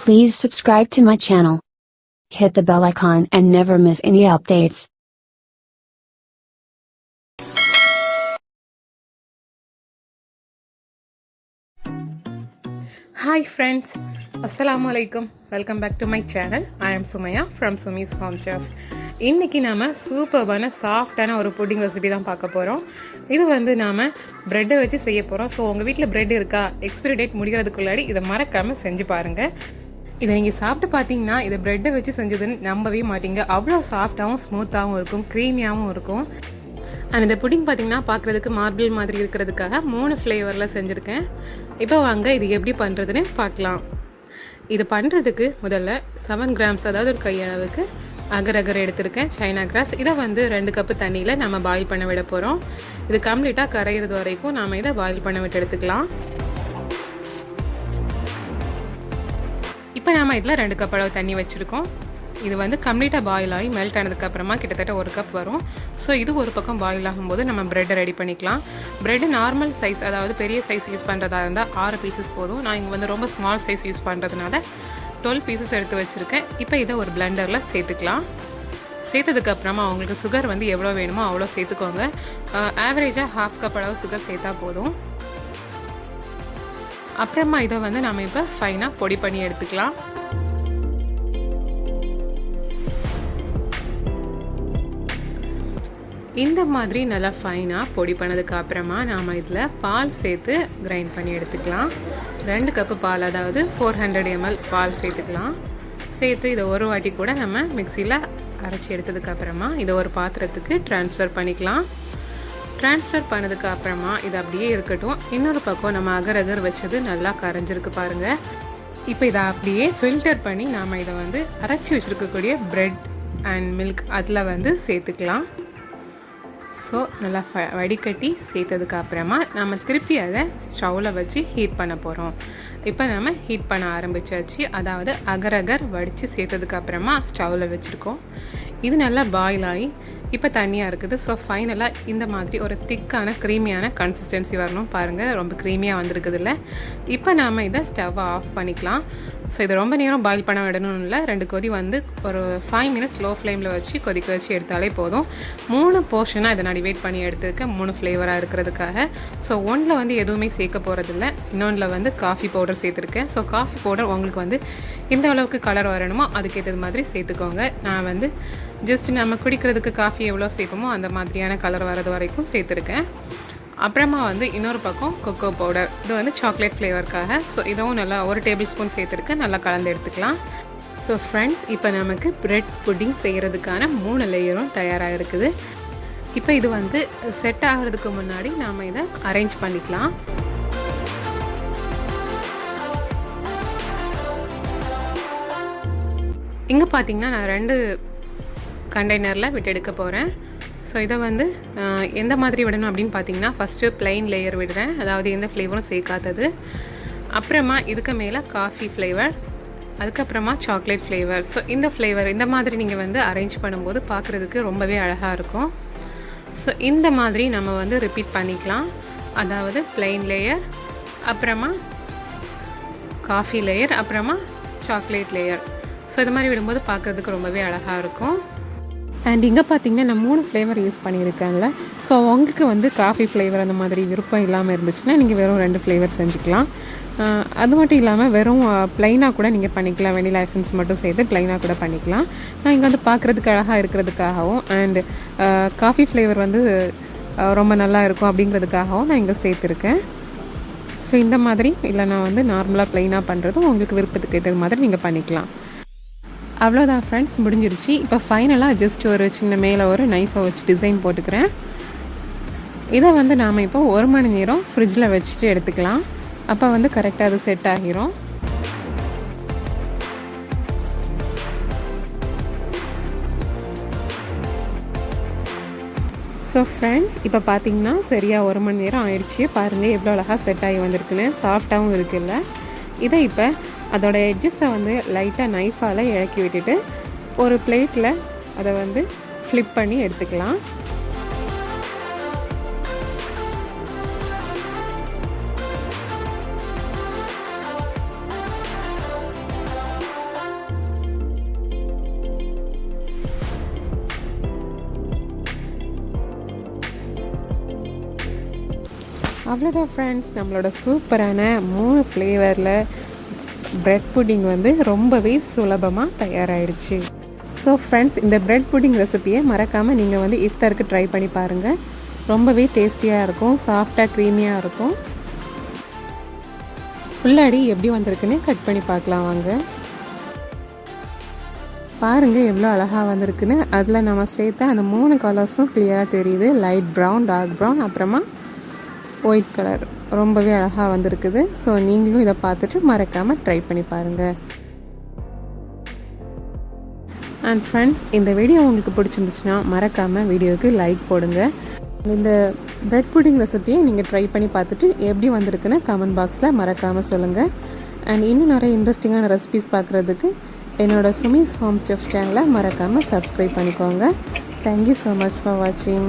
Please subscribe to my channel. Hit the bell icon and never miss any updates. Hi friends, Assalamu alaikum. Welcome back to my channel. I am Sumaya from Sumi's Home Chef. இன்றைக்கி நாம் சூப்பர்பான சாஃப்டான ஒரு pudding recipe தான் பார்க்க போகிறோம். இது வந்து நாம் ப்ரெட்டை வச்சு செய்ய போகிறோம். ஸோ உங்கள் வீட்டில் ப்ரெட் இருக்கா, எக்ஸ்பிரி டேட் முடிகிறதுக்குள்ளாடி இதை மறக்காமல் செஞ்சு பாருங்கள். இதை நீங்கள் சாப்பிட்டு பார்த்தீங்கன்னா இதை ப்ரெட்டை வச்சு செஞ்சதுன்னு நம்பவே மாட்டீங்க. அவ்வளோ சாஃப்டாகவும் ஸ்மூத்தாகவும் இருக்கும், க்ரீமியாகவும் இருக்கும். அண்ட் இந்த புட்டிங் பார்த்திங்கன்னா பார்க்குறதுக்கு மார்பிள் மாதிரி இருக்கிறதுக்காக 3 ஃப்ளேவரில் செஞ்சுருக்கேன். இப்போ வாங்க இது எப்படி பண்ணுறதுன்னு பார்க்கலாம். இது பண்ணுறதுக்கு முதல்ல 7 கிராம்ஸ், அதாவது ஒரு கையளவுக்கு அகர் எடுத்திருக்கேன், சைனா கிராஸ். இதை வந்து 2 கப்பு தண்ணியில் நம்ம பாயில் பண்ண விட போகிறோம். இது கம்ப்ளீட்டாக கரையிறது வரைக்கும் நாம் இதை பாயில் பண்ண விட்டு எடுத்துக்கலாம். இப்போ நாம் இதில் 2 கப் அளவு தண்ணி வச்சுருக்கோம். இது வந்து கம்ப்ளீட்டாக பாயில் ஆகி மெல்ட் ஆனதுக்கப்புறமா கிட்டத்தட்ட 1 கப் வரும். ஸோ இது ஒரு பக்கம் பாயில் ஆகும்போது நம்ம ப்ரெட்டை ரெடி பண்ணிக்கலாம். ப்ரெட்டு நார்மல் சைஸ், அதாவது பெரிய சைஸ் யூஸ் பண்ணுறதா இருந்தால் 6 பீசஸ் போதும். நான் இங்கே வந்து ரொம்ப ஸ்மால் சைஸ் யூஸ் பண்ணுறதுனால 12 பீசஸ் எடுத்து வச்சுருக்கேன். இப்போ இதை ஒரு பிளெண்டரில் சேர்த்துக்கலாம். சேர்த்ததுக்கப்புறமா அவங்களுக்கு சுகர் வந்து எவ்வளோ வேணுமோ அவ்வளோ சேர்த்துக்கோங்க. ஆவரேஜாக 1/2 கப் அளவு சுகர் சேர்த்தா போதும். அப்புறமா இதை வந்து நம்ம இப்போ ஃபைனாக பொடி பண்ணி எடுத்துக்கலாம். இந்த மாதிரி நல்லா ஃபைனாக பொடி பண்ணதுக்கு அப்புறமா நாம் இதில் பால் சேர்த்து கிரைண்ட் பண்ணி எடுத்துக்கலாம். 2 கப்பு பால், அதாவது 400 ml பால் சேர்த்துக்கலாம். சேர்த்து இதை ஒரு வாட்டி கூட நம்ம மிக்சியில் அரைச்சி எடுத்ததுக்கப்புறமா இதை ஒரு பாத்திரத்துக்கு ட்ரான்ஸ்ஃபர் பண்ணிக்கலாம். ட்ரான்ஸ்ஃபர் பண்ணதுக்கு அப்புறமா இது அப்படியே இருக்கட்டும். இன்னொரு பக்கம் நம்ம அகர் வச்சது நல்லா கரைஞ்சிருக்கு பாருங்கள். இப்போ இதை அப்படியே ஃபில்டர் பண்ணி நாம் இதை வந்து அரைச்சி வச்சுருக்கக்கூடிய ப்ரெட் அண்ட் மில்க் அதில் வந்து சேர்த்துக்கலாம். ஸோ நல்லா வடிகட்டி சேர்த்ததுக்கு அப்புறமா நம்ம திருப்பி அதை ஸ்டவ்வில் வச்சு ஹீட் பண்ண போகிறோம். இப்போ நம்ம ஹீட் பண்ண ஆரம்பித்தாச்சு. அதாவது அகர் வடித்து சேர்த்ததுக்கு அப்புறமா ஸ்டவ்வில் வச்சுருக்கோம். இது நல்லா பாயில் ஆகி இப்போ தண்ணியாக இருக்குது. ஸோ ஃபைனலாக இந்த மாதிரி ஒரு திக்கான க்ரீமியான கன்சிஸ்டன்சி வரணும். பாருங்கள், ரொம்ப க்ரீமியாக வந்திருக்குதுல்ல. இப்போ நாம் இதை ஸ்டவ்வை ஆஃப் பண்ணிக்கலாம். ஸோ இதை ரொம்ப நேரம் பாயில் பண்ண விடணும்னு இல்லை. 2 கொதி வந்து ஒரு 5 மினிட்ஸ் லோ ஃப்ளேமில் வச்சு கொதிக்க வச்சு எடுத்தாலே போதும். 3 போர்ஷனாக இதை நான் டிவைட் பண்ணி எடுத்துருக்கேன், 3 ஃப்ளேவராக இருக்கிறதுக்காக. ஸோ ஒன்றில் வந்து எதுவுமே சேர்க்க போகிறதில்ல, இன்னொன்றில் வந்து காஃபி பவுடர் சேர்த்துருக்கேன். ஸோ காஃபி பவுடர் உங்களுக்கு வந்து எந்த அளவுக்கு கலர் வரணுமோ அதுக்கேற்றது மாதிரி சேர்த்துக்கோங்க. நான் வந்து ஜஸ்ட் நம்ம குடிக்கிறதுக்கு காஃபி எவ்வளோ சேர்ப்போமோ அந்த மாதிரியான கலர் வர்றது வரைக்கும் சேர்த்துருக்கேன். அப்புறமா வந்து இன்னொரு பக்கம் கொக்கோ பவுடர், இது வந்து சாக்லேட் ஃப்ளேவருக்காக. ஸோ இதுவும் நல்லா 1 டேபிள் ஸ்பூன் சேர்த்துருக்கேன், நல்லா கலந்து எடுத்துக்கலாம். ஸோ ஃப்ரெண்ட்ஸ், இப்போ நமக்கு ப்ரெட் புட்டிங் செய்கிறதுக்கான 3 லேயரும் தயாராக இருக்குது. இப்போ இது வந்து செட் ஆகிறதுக்கு முன்னாடி நாம் இதை அரேஞ்ச் பண்ணிக்கலாம். இங்கே பார்த்தீங்கன்னா நான் 2 கண்டெய்னரில் விட்டு எடுக்க போகிறேன். ஸோ இதை வந்து எந்த மாதிரி விடணும் அப்படின்னு பார்த்தீங்கன்னா, ஃபஸ்ட்டு ப்ளைன் லேயர் விடுறேன், அதாவது எந்த ஃப்ளேவரும் சேர்க்காதது. அப்புறமா இதுக்கு மேலே காஃபி ஃப்ளேவர், அதுக்கப்புறமா சாக்லேட் ஃப்ளேவர். ஸோ இந்த ஃப்ளேவர் இந்த மாதிரி நீங்கள் வந்து அரேஞ்ச் பண்ணும்போது பார்க்குறதுக்கு ரொம்பவே அழகாக இருக்கும். ஸோ இந்த மாதிரி நம்ம வந்து ரிப்பீட் பண்ணிக்கலாம். அதாவது ப்ளைன் லேயர், அப்புறமா காஃபி லேயர், அப்புறமா சாக்லேட் லேயர். ஸோ இது மாதிரி விடும்போது பார்க்குறதுக்கு ரொம்பவே அழகாக இருக்கும். அண்ட் இங்கே பார்த்தீங்கன்னா நான் 3 ஃப்ளேவர் யூஸ் பண்ணியிருக்கேன்ல. ஸோ உங்களுக்கு வந்து காஃபி ஃப்ளேவர் அந்த மாதிரி விருப்பம் இல்லாமல் இருந்துச்சுன்னா நீங்கள் வெறும் 2 ஃப்ளேவர் செஞ்சுக்கலாம். அது மட்டும் இல்லாமல் வெறும் ப்ளைனாக கூட நீங்கள் பண்ணிக்கலாம். வெனிலா எசன்ஸ் மட்டும் சேர்த்து ப்ளைனாக கூட பண்ணிக்கலாம். நான் இங்கே வந்து பார்க்குறதுக்கு அழகாக இருக்கிறதுக்காகவும் அண்டு காஃபி ஃப்ளேவர் வந்து ரொம்ப நல்லா இருக்கும் அப்படிங்கிறதுக்காகவும் நான் இங்கே சேர்த்துருக்கேன். ஸோ இந்த மாதிரி இல்லைனா வந்து நார்மலாக ப்ளைனாக பண்ணுறதும் உங்களுக்கு விருப்பத்துக்கு ஏற்ற மாதிரி நீங்கள் பண்ணிக்கலாம். அவ்வளோதான் ஃப்ரெண்ட்ஸ், முடிஞ்சிருச்சு. இப்போ ஃபைனலாக ஜஸ்ட் ஒரு சின்ன மேலே ஒரு நைஃபை வச்சு டிசைன் போட்டுக்கிறேன். இதை வந்து நாம் இப்போ 1 மணி நேரம் ஃப்ரிட்ஜில் வச்சுட்டு எடுத்துக்கலாம். அப்போ வந்து கரெக்டாக அது செட் ஆகிரும். ஸோ ஃப்ரெண்ட்ஸ், இப்போ பார்த்தீங்கன்னா சரியாக 1 மணி நேரம் ஆயிடுச்சு. பாருங்கள் எவ்வளோ அழகாக செட் ஆகி வந்திருக்குன்னு, சாஃப்டாகவும் இருக்குல்ல. இதை இப்போ அதோட எட்ஜஸை வந்து லைட்டாக நைஃபால் இறக்கி விட்டுட்டு ஒரு பிளேட்டில் அதை வந்து ஃப்ளிப் பண்ணி எடுத்துக்கலாம். அவ்வளோதான் ஃப்ரெண்ட்ஸ், நம்மளோட சூப்பரான 3 ஃப்ளேவரில் பிரெட் புட்டிங் வந்து ரொம்பவே சுலபமாக தயாராகிடுச்சு. ஸோ ஃப்ரெண்ட்ஸ், இந்த பிரெட் புட்டிங் ரெசிபியை மறக்காமல் நீங்கள் வந்து இஃப்தாருக்கு ட்ரை பண்ணி பாருங்கள். ரொம்பவே டேஸ்டியாக இருக்கும், சாஃப்டாக க்ரீமியாக இருக்கும். உள்ளாடி எப்படி வந்திருக்குன்னு கட் பண்ணி பார்க்கலாம் வாங்க. பாருங்கள் எவ்வளோ அழகாக வந்திருக்குன்னு. அதில் நம்ம சேர்த்த அந்த 3 கலர்ஸும் கிளியராக தெரியுது. லைட் ப்ரௌன், டார்க் ப்ரௌன், அப்புறமா ஒயிட் கலர். ரொம்பவே அழகாக வந்திருக்குது. ஸோ நீங்களும் இதை பார்த்துட்டு மறக்காமல் ட்ரை பண்ணி பாருங்கள். அண்ட் ஃப்ரெண்ட்ஸ், இந்த வீடியோ உங்களுக்கு பிடிச்சிருந்துச்சுன்னா மறக்காமல் வீடியோவுக்கு லைக் போடுங்க. இந்த பிரெட் புட்டிங் ரெசிபியை நீங்கள் ட்ரை பண்ணி பார்த்துட்டு எப்படி வந்திருக்குன்னு கமெண்ட் பாக்ஸில் மறக்காமல் சொல்லுங்கள். அண்ட் இன்னும் நிறைய இன்ட்ரெஸ்டிங்கான ரெசிபிஸ் பார்க்குறதுக்கு என்னோடய சுமிஸ் ஹோம் செஃப் சேனலை மறக்காமல் சப்ஸ்கிரைப் பண்ணிக்கோங்க. தேங்க்யூ ஸோ மச் ஃபார் வாட்சிங்.